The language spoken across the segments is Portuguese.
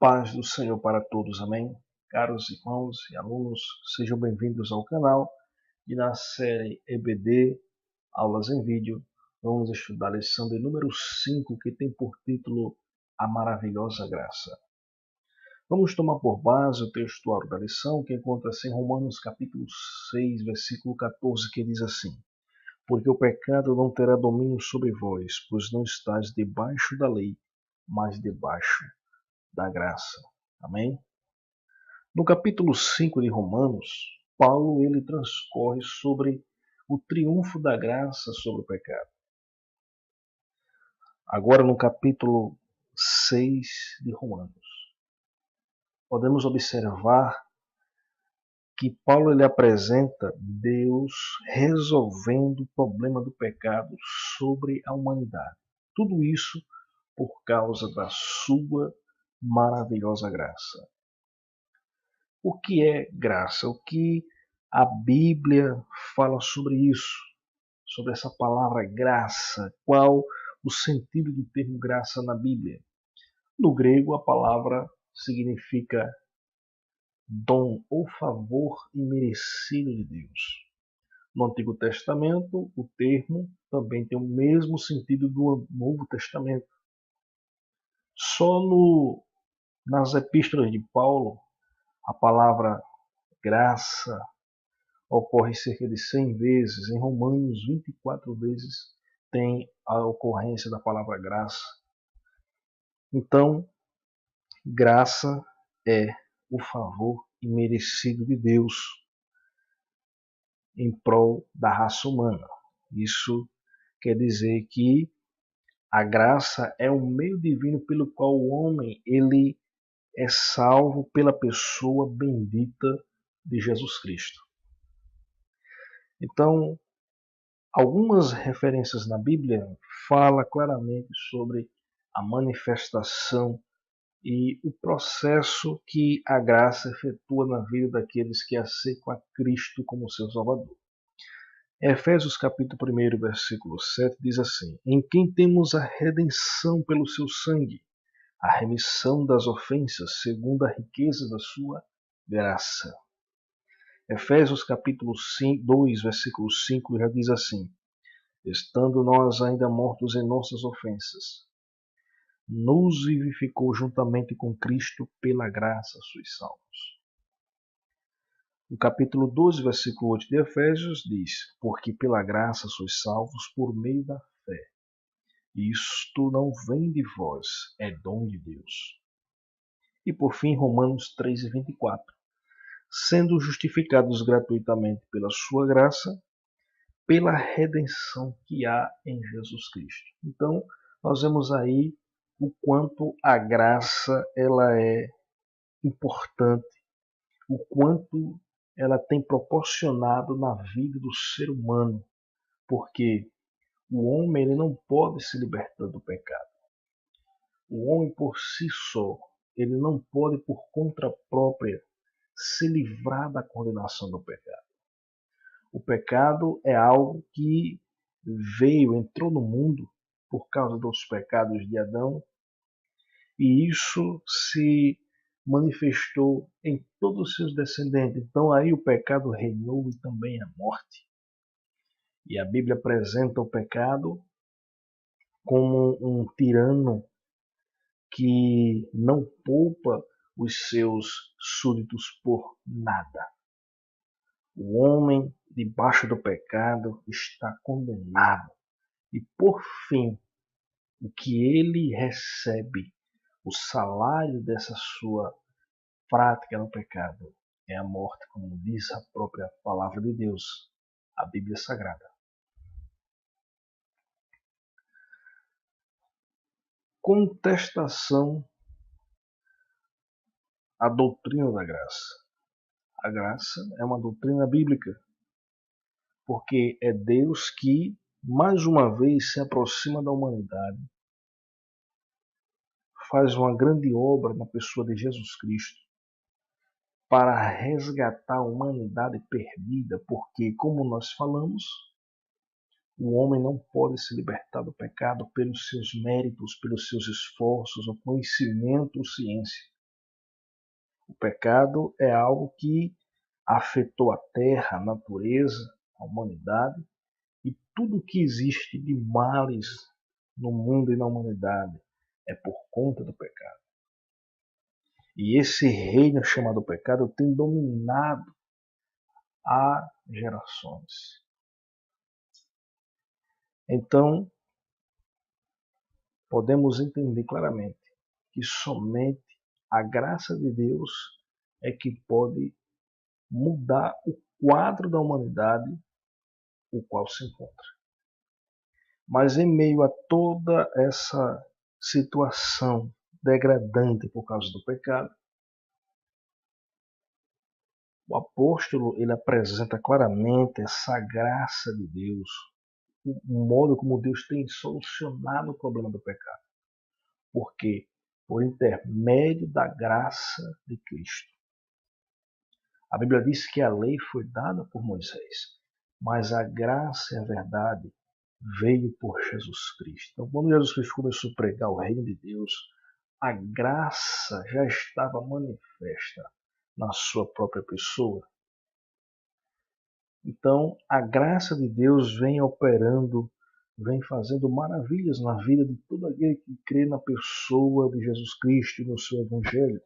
Paz do Senhor para todos, amém? Caros irmãos e alunos, sejam bem-vindos ao canal e na série EBD, Aulas em Vídeo, vamos estudar a lição de número 5, que tem por título A Maravilhosa Graça. Vamos tomar por base o textuário da lição, que encontra-se em Romanos capítulo 6, versículo 14, que diz assim: Porque o pecado não terá domínio sobre vós, pois não estáis debaixo da lei, mas debaixo da graça. Amém? No capítulo 5 de Romanos, Paulo ele transcorre sobre o triunfo da graça sobre o pecado. Agora no capítulo 6 de Romanos, podemos observar que Paulo ele apresenta Deus resolvendo o problema do pecado sobre a humanidade. Tudo isso por causa da sua maravilhosa graça. O que é graça? O que a Bíblia fala sobre isso? Sobre essa palavra graça? Qual o sentido do termo graça na Bíblia? No grego, a palavra significa dom ou favor imerecido de Deus. No Antigo Testamento, o termo também tem o mesmo sentido do Novo Testamento. Só nas epístolas de Paulo, a palavra graça ocorre cerca de 100 vezes. Em Romanos, 24 vezes tem a ocorrência da palavra graça. Então, graça é o favor imerecido de Deus em prol da raça humana. Isso quer dizer que a graça é um meio divino pelo qual o homem ele é salvo pela pessoa bendita de Jesus Cristo. Então, algumas referências na Bíblia falam claramente sobre a manifestação e o processo que a graça efetua na vida daqueles que aceitam a Cristo como seu Salvador. Efésios capítulo 1, versículo 7 diz assim: Em quem temos a redenção pelo seu sangue, a remissão das ofensas, segundo a riqueza da sua graça. Efésios capítulo 2, versículo 5 já diz assim: Estando nós ainda mortos em nossas ofensas, nos vivificou juntamente com Cristo, pela graça sois salvos. O capítulo 12, versículo 8 de Efésios diz: Porque pela graça sois salvos por meio da fé. Isto não vem de vós, é dom de Deus. E por fim, Romanos 3, 24. Sendo justificados gratuitamente pela sua graça, pela redenção que há em Jesus Cristo. Então, nós vemos aí o quanto a graça ela é importante, o quanto ela tem proporcionado na vida do ser humano, porque o homem ele não pode se libertar do pecado. O homem por si só, ele não pode por conta própria se livrar da condenação do pecado. O pecado é algo que entrou no mundo por causa dos pecados de Adão, e isso se manifestou em todos os seus descendentes. Então aí o pecado reinou e também a morte. E a Bíblia apresenta o pecado como um tirano que não poupa os seus súditos por nada. O homem debaixo do pecado está condenado. E por fim, o que ele recebe, o salário dessa sua prática no pecado, é a morte, como diz a própria palavra de Deus, a Bíblia Sagrada. Contestação à doutrina da graça. A graça é uma doutrina bíblica, porque é Deus que, mais uma vez, se aproxima da humanidade, faz uma grande obra na pessoa de Jesus Cristo, para resgatar a humanidade perdida, porque, como nós falamos, o homem não pode se libertar do pecado pelos seus méritos, pelos seus esforços, ou conhecimento ou ciência. O pecado é algo que afetou a terra, a natureza, a humanidade e tudo que existe de males no mundo e na humanidade é por conta do pecado. E esse reino chamado pecado tem dominado há gerações. Então, podemos entender claramente que somente a graça de Deus é que pode mudar o quadro da humanidade o qual se encontra. Mas em meio a toda essa situação degradante por causa do pecado, o apóstolo ele apresenta claramente essa graça de Deus, o modo como Deus tem solucionado o problema do pecado. Porque por intermédio da graça de Cristo. A Bíblia diz que a lei foi dada por Moisés, mas a graça e a verdade veio por Jesus Cristo. Então, quando Jesus Cristo começou a pregar o reino de Deus, a graça já estava manifesta na sua própria pessoa. Então, a graça de Deus vem operando, vem fazendo maravilhas na vida de todo aquele que crê na pessoa de Jesus Cristo e no seu Evangelho,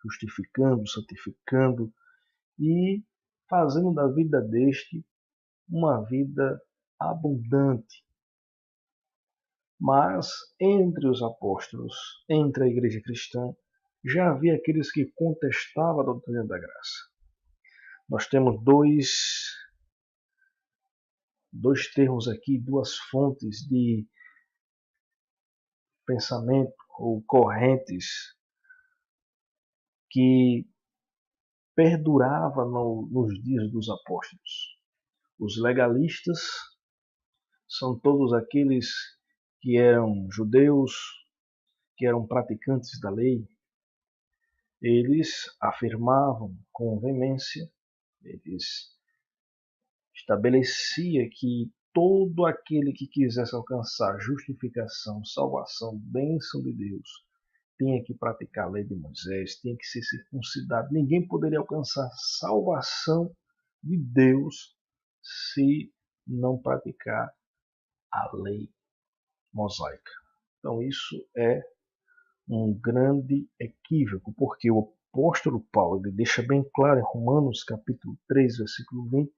justificando, santificando e fazendo da vida deste uma vida abundante. Mas entre os apóstolos, entre a igreja cristã, já havia aqueles que contestavam a doutrina da graça. Nós temos dois termos aqui, duas fontes de pensamento ou correntes que perdurava nos dias dos apóstolos. Os legalistas são todos aqueles que eram judeus, que eram praticantes da lei. Eles afirmavam com veemência, eles estabeleciam que todo aquele que quisesse alcançar justificação, salvação, bênção de Deus, tinha que praticar a lei de Moisés, tinha que ser circuncidado. Ninguém poderia alcançar salvação de Deus se não praticar a lei mosaica. Então isso é um grande equívoco, porque o apóstolo Paulo ele deixa bem claro em Romanos capítulo 3, versículo 20,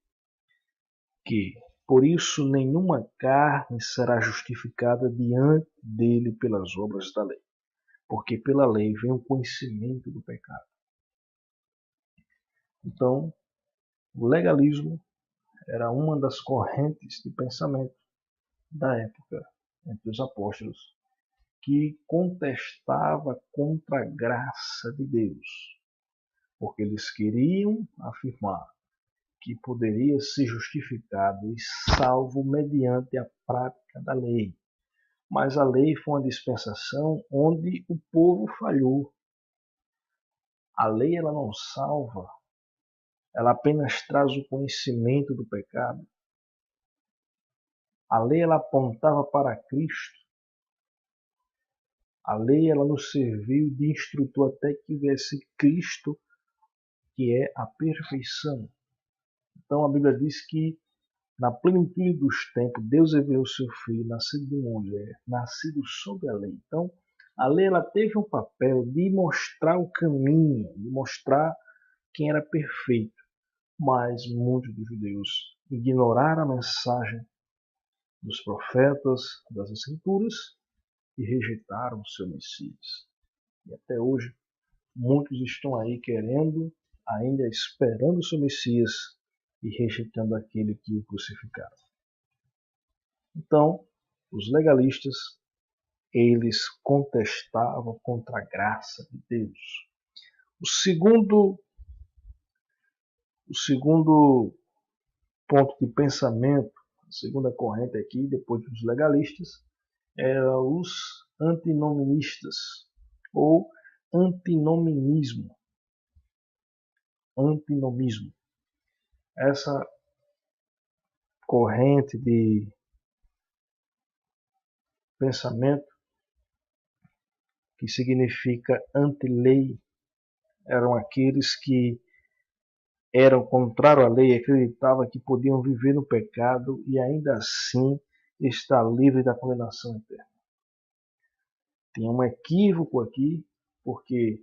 que por isso nenhuma carne será justificada diante dele pelas obras da lei, porque pela lei vem o conhecimento do pecado. Então, o legalismo era uma das correntes de pensamento da época entre os apóstolos que contestava contra a graça de Deus, porque eles queriam afirmar que poderia ser justificado e salvo mediante a prática da lei. Mas a lei foi uma dispensação onde o povo falhou. A lei ela não salva, ela apenas traz o conhecimento do pecado. A lei ela apontava para Cristo. A lei ela nos serviu de instrutor até que viesse Cristo, que é a perfeição. Então a Bíblia diz que na plenitude dos tempos, Deus enviou o seu Filho, nascido de mulher, nascido sob a lei. Então, a lei ela teve um papel de mostrar o caminho, de mostrar quem era perfeito. Mas muitos dos judeus ignoraram a mensagem dos profetas, das Escrituras, e rejeitaram o seu Messias. E até hoje, muitos estão aí querendo, ainda esperando o seu Messias e rejeitando aquele que o crucificaram. Então, os legalistas, eles contestavam contra a graça de Deus. O segundo ponto de pensamento, a segunda corrente aqui, depois dos legalistas, eram os antinomistas, ou antinomismo. Antinomismo. Essa corrente de pensamento, que significa anti-lei, eram aqueles que eram contrários à lei, acreditavam que podiam viver no pecado e ainda assim estar livre da condenação eterna. Tem um equívoco aqui, porque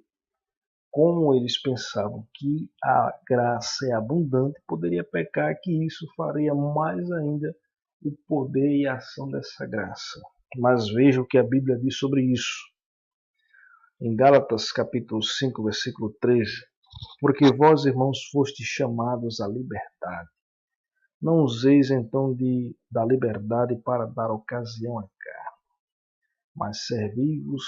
como eles pensavam que a graça é abundante, poderia pecar, que isso faria mais ainda o poder e a ação dessa graça. Mas veja o que a Bíblia diz sobre isso. Em Gálatas capítulo 5, versículo 13. Porque vós, irmãos, fostes chamados à liberdade. Não useis então da liberdade para dar ocasião à carne, mas servi-vos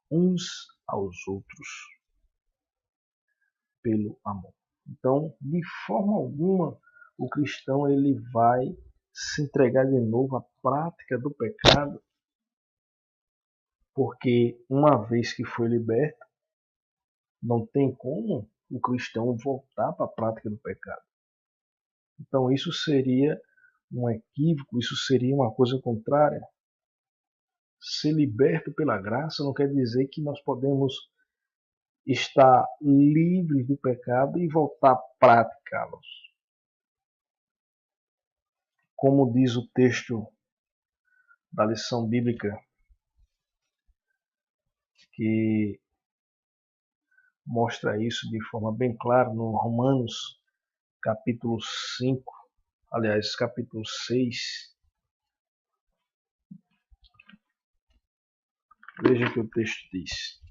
uns aos outros pelo amor. Então, de forma alguma, o cristão ele vai se entregar de novo à prática do pecado, porque uma vez que foi liberto, não tem como o cristão voltar para a prática do pecado. Então, isso seria um equívoco, isso seria uma coisa contrária. Ser liberto pela graça não quer dizer que nós podemos estar livres do pecado e voltar a praticá-los. Como diz o texto da lição bíblica, que mostra isso de forma bem clara no Romanos capítulo 5, aliás, capítulo 6. Veja o que o texto diz.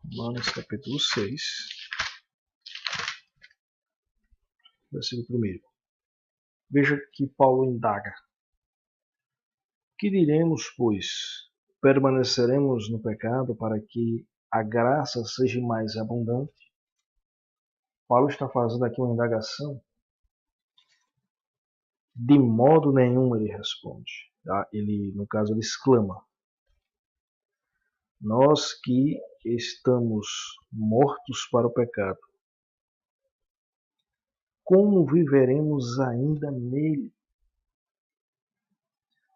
Romanos capítulo 6, versículo 1. Veja que Paulo indaga. Que diremos, pois? Permaneceremos no pecado para que a graça seja mais abundante? Paulo está fazendo aqui uma indagação. De modo nenhum, ele responde. No caso, ele exclama. Nós que estamos mortos para o pecado, como viveremos ainda nele?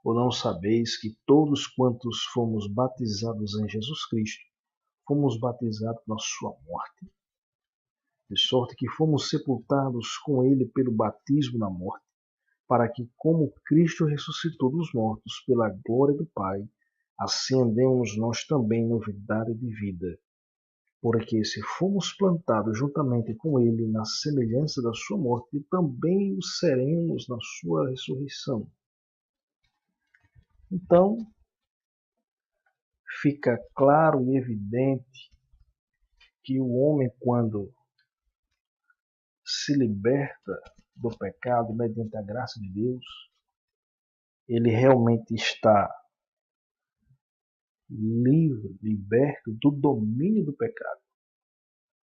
Ou não sabeis que todos quantos fomos batizados em Jesus Cristo, fomos batizados na sua morte? De sorte que fomos sepultados com ele pelo batismo na morte, para que, como Cristo ressuscitou dos mortos pela glória do Pai, assim andemos nós também em novidade de vida. Porque se fomos plantados juntamente com ele na semelhança da sua morte, também o seremos na sua ressurreição. Então, fica claro e evidente que o homem, quando se liberta do pecado mediante a graça de Deus, ele realmente está livre, liberto do domínio do pecado.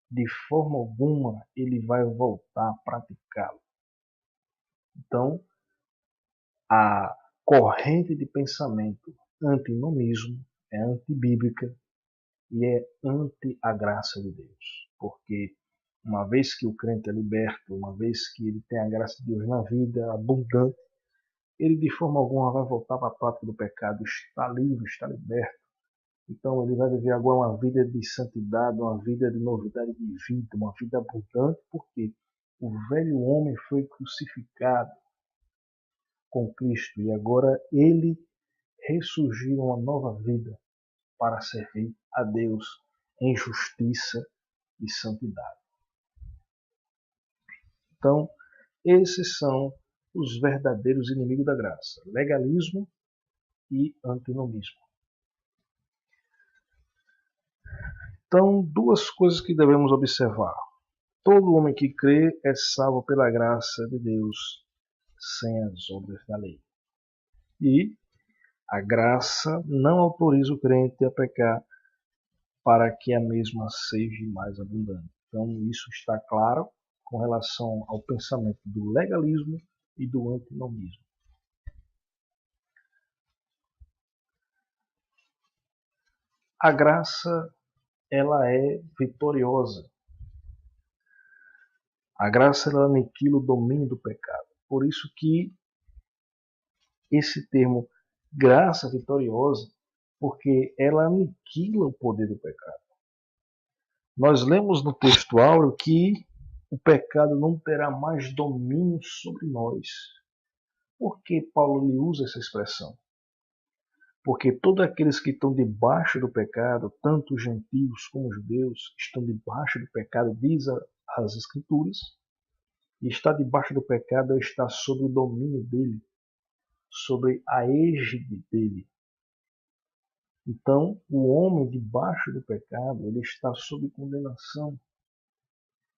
De forma alguma ele vai voltar a praticá-lo. Então, a corrente de pensamento antinomismo é antibíblica e é anti a graça de Deus. Porque uma vez que o crente é liberto, uma vez que ele tem a graça de Deus na vida abundante, ele de forma alguma vai voltar para a prática do pecado, está livre, está liberto. Então ele vai viver agora uma vida de santidade, uma vida de novidade de vida, uma vida abundante, porque o velho homem foi crucificado com Cristo e agora ele ressurgiu uma nova vida para servir a Deus em justiça e santidade. Então, esses são os verdadeiros inimigos da graça: legalismo e antinomismo. Então, duas coisas que devemos observar. Todo homem que crê é salvo pela graça de Deus, sem as obras da lei. E a graça não autoriza o crente a pecar para que a mesma seja mais abundante. Então, isso está claro com relação ao pensamento do legalismo e do antinomismo. A graça, ela é vitoriosa. A graça, ela aniquila o domínio do pecado. Por isso que esse termo Graça vitoriosa porque ela aniquila o poder do pecado. Nós lemos no texto áureo que o pecado não terá mais domínio sobre nós. Por que Paulo lhe usa essa expressão? Porque todos aqueles que estão debaixo do pecado, tanto os gentios como os judeus, estão debaixo do pecado, diz as Escrituras, e está debaixo do pecado está sob o domínio dele, sobre a égide dele. Então, o homem debaixo do pecado, ele está sob condenação.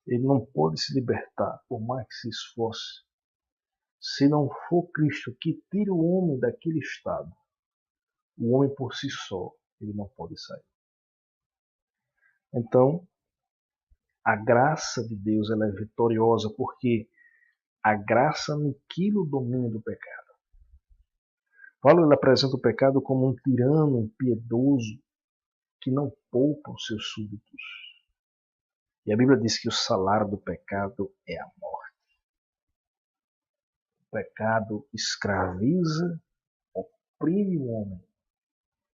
Ele não pode se libertar, por mais que se esforce. Se não for Cristo que tire o homem daquele estado, o homem por si só, ele não pode sair. Então, a graça de Deus ela é vitoriosa porque a graça aniquila o domínio do pecado. Paulo ele apresenta o pecado como um tirano impiedoso que não poupa os seus súditos. E a Bíblia diz que o salário do pecado é a morte. O pecado escraviza, oprime o homem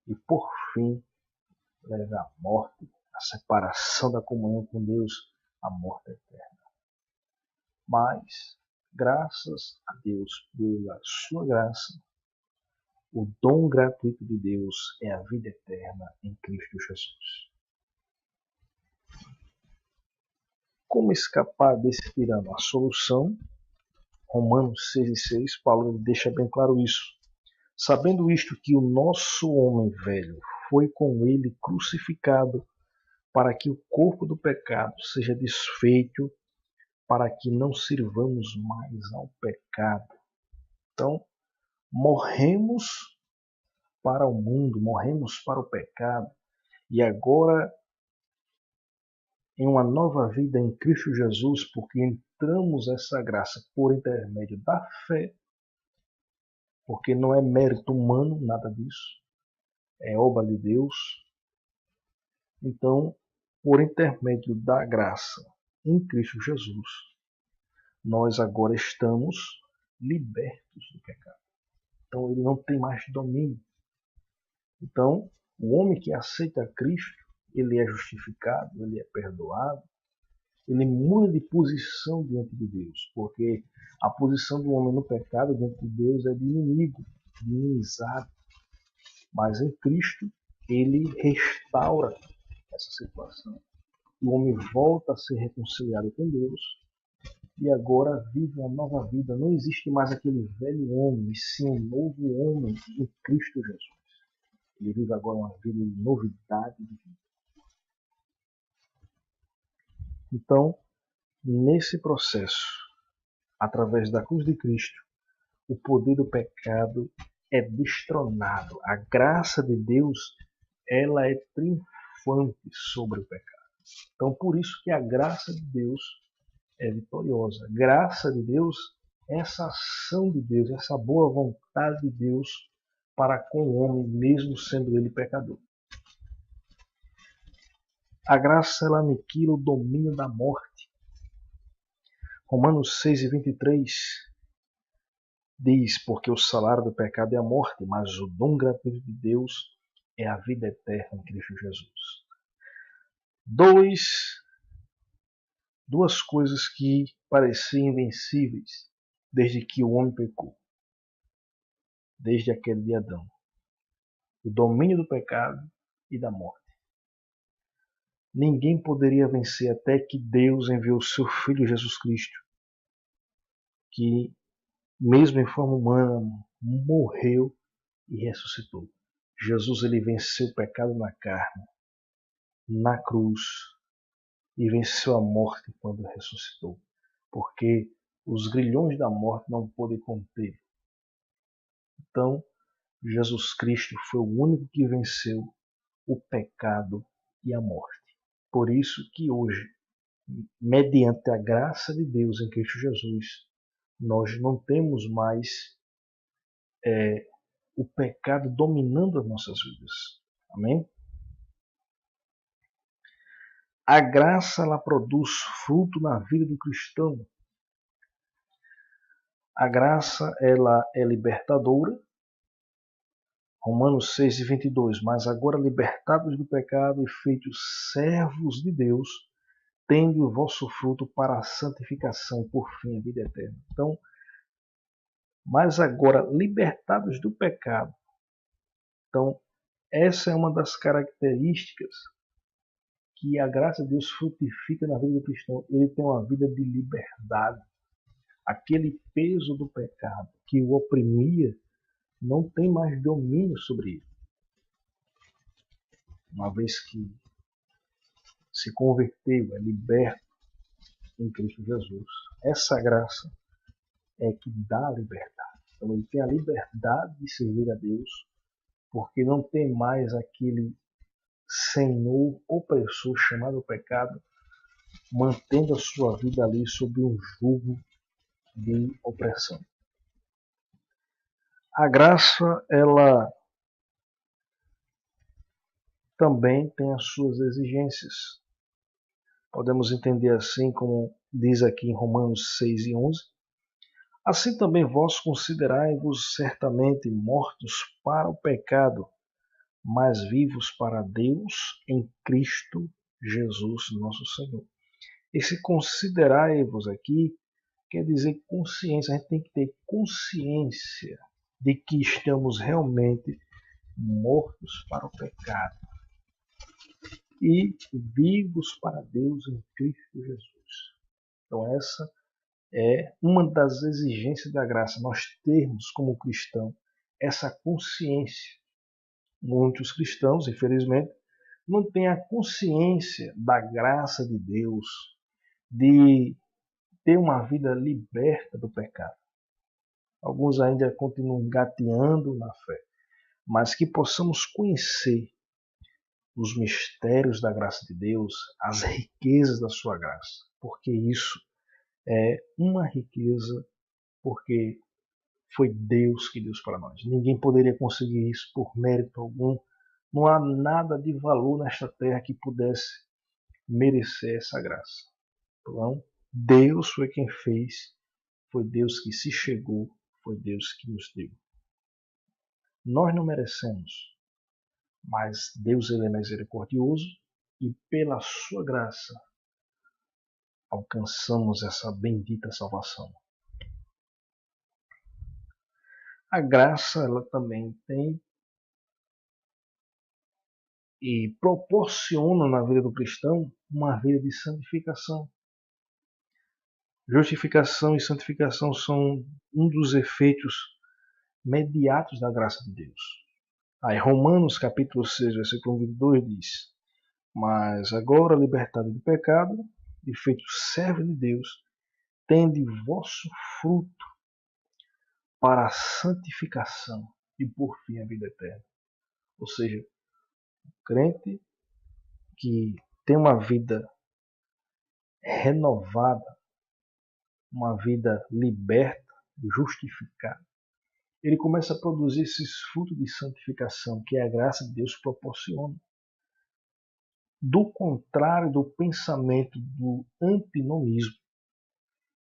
e, por fim, leva à morte, à separação da comunhão com Deus, à morte eterna. Mas, graças a Deus pela sua graça, o dom gratuito de Deus é a vida eterna em Cristo Jesus. Como escapar desse tirano? A solução, Romanos 6,6, Paulo deixa bem claro isso. Sabendo isto, que o nosso homem velho foi com ele crucificado, para que o corpo do pecado seja desfeito, para que não sirvamos mais ao pecado. Então, morremos para o mundo, morremos para o pecado, e agora, em uma nova vida em Cristo Jesus, porque entramos essa graça por intermédio da fé, porque não é mérito humano, nada disso, é obra de Deus. Então, por intermédio da graça em Cristo Jesus, nós agora estamos libertos do pecado. Então, ele não tem mais domínio. Então, o homem que aceita Cristo, ele é justificado, ele é perdoado, ele muda de posição diante de Deus, porque a posição do homem no pecado diante de Deus é de inimigo, de inimizade. Mas em Cristo, ele restaura essa situação. O homem volta a ser reconciliado com Deus e agora vive uma nova vida. Não existe mais aquele velho homem, e sim um novo homem em Cristo Jesus. Ele vive agora uma vida de novidade de vida. Então, nesse processo, através da cruz de Cristo, o poder do pecado é destronado. A graça de Deus, ela é triunfante sobre o pecado. Então, por isso que a graça de Deus é vitoriosa. A graça de Deus é essa ação de Deus, essa boa vontade de Deus para com o homem, mesmo sendo ele pecador. A graça ela aniquila o domínio da morte. Romanos 6,23 diz, porque o salário do pecado é a morte, mas o dom gratuito de Deus é a vida eterna em Cristo Jesus. Duas coisas que pareciam invencíveis desde que o homem pecou, desde aquele de Adão: o domínio do pecado e da morte. Ninguém poderia vencer até que Deus enviou o seu Filho Jesus Cristo, que, mesmo em forma humana, morreu e ressuscitou. Jesus ele venceu o pecado na carne, na cruz, e venceu a morte quando ressuscitou, porque os grilhões da morte não podem conter. Então, Jesus Cristo foi o único que venceu o pecado e a morte. Por isso que hoje, mediante a graça de Deus em Cristo Jesus, nós não temos mais o pecado dominando as nossas vidas. Amém? A graça ela produz fruto na vida do cristão. A graça ela é libertadora, Romanos 6:22, mas agora libertados do pecado e feitos servos de Deus, tende o vosso fruto para a santificação, por fim a vida eterna. Então, mas agora libertados do pecado. Então, essa é uma das características que a graça de Deus frutifica na vida do cristão. Ele tem uma vida de liberdade. Aquele peso do pecado que o oprimia não tem mais domínio sobre ele. Uma vez que se converteu, é liberto em Cristo Jesus. Essa graça é que dá a liberdade. Então ele tem a liberdade de servir a Deus, porque não tem mais aquele senhor opressor chamado pecado, mantendo a sua vida ali sob um jugo de opressão. A graça, ela também tem as suas exigências. Podemos entender assim, como diz aqui em Romanos 6:11. Assim também vós considerai-vos certamente mortos para o pecado, mas vivos para Deus em Cristo Jesus, nosso Senhor. Esse considerai-vos aqui quer dizer consciência. A gente tem que ter consciência de que estamos realmente mortos para o pecado e vivos para Deus em Cristo Jesus. Então essa é uma das exigências da graça, nós termos como cristão essa consciência. Muitos cristãos, infelizmente, não têm a consciência da graça de Deus, de ter uma vida liberta do pecado. Alguns ainda continuam gateando na fé, mas que possamos conhecer os mistérios da graça de Deus, as riquezas da sua graça, porque isso é uma riqueza, porque foi Deus que deu para nós. Ninguém poderia conseguir isso por mérito algum. Não há nada de valor nesta terra que pudesse merecer essa graça. Então, Deus foi quem fez, foi Deus que se chegou, foi Deus que nos deu. Nós não merecemos, mas Deus ele é misericordioso e pela sua graça alcançamos essa bendita salvação. A graça ela também tem e proporciona na vida do cristão uma vida de santificação. Justificação e santificação são um dos efeitos mediatos da graça de Deus. Aí Romanos capítulo 6, versículo 22 diz: mas agora libertado do pecado e feito servo de Deus, tende vosso fruto para a santificação e por fim a vida eterna. Ou seja, o crente que tem uma vida renovada, uma vida liberta, justificada, ele começa a produzir esses frutos de santificação que a graça de Deus proporciona. Do contrário do pensamento do antinomismo,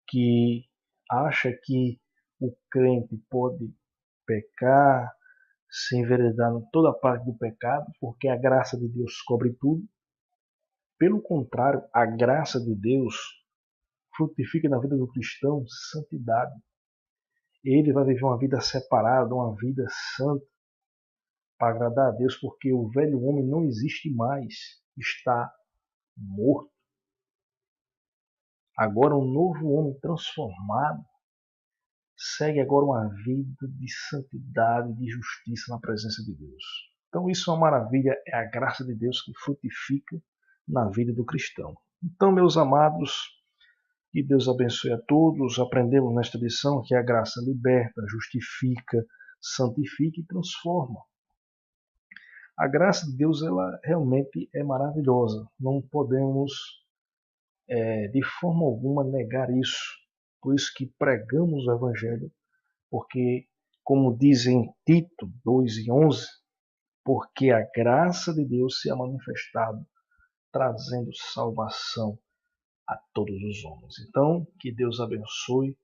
que acha que o crente pode pecar, se enveredar em toda a parte do pecado, porque a graça de Deus cobre tudo. Pelo contrário, a graça de Deus frutifica na vida do cristão santidade. Ele vai viver uma vida separada, uma vida santa, para agradar a Deus, porque o velho homem não existe mais, está morto. Agora um novo homem transformado segue agora uma vida de santidade, de justiça na presença de Deus. Então isso é uma maravilha, é a graça de Deus que frutifica na vida do cristão. Então, meus amados, que Deus abençoe a todos. Aprendemos nesta lição que a graça liberta, justifica, santifica e transforma. A graça de Deus ela realmente é maravilhosa. Não podemos de forma alguma negar isso. Por isso que pregamos o Evangelho, porque, como diz em Tito 2:11, porque a graça de Deus se é manifestado, trazendo salvação a todos os homens. Então, que Deus abençoe,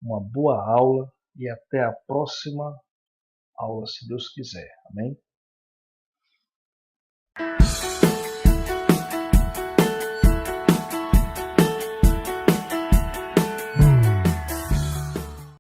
uma boa aula e até a próxima aula, se Deus quiser. Amém?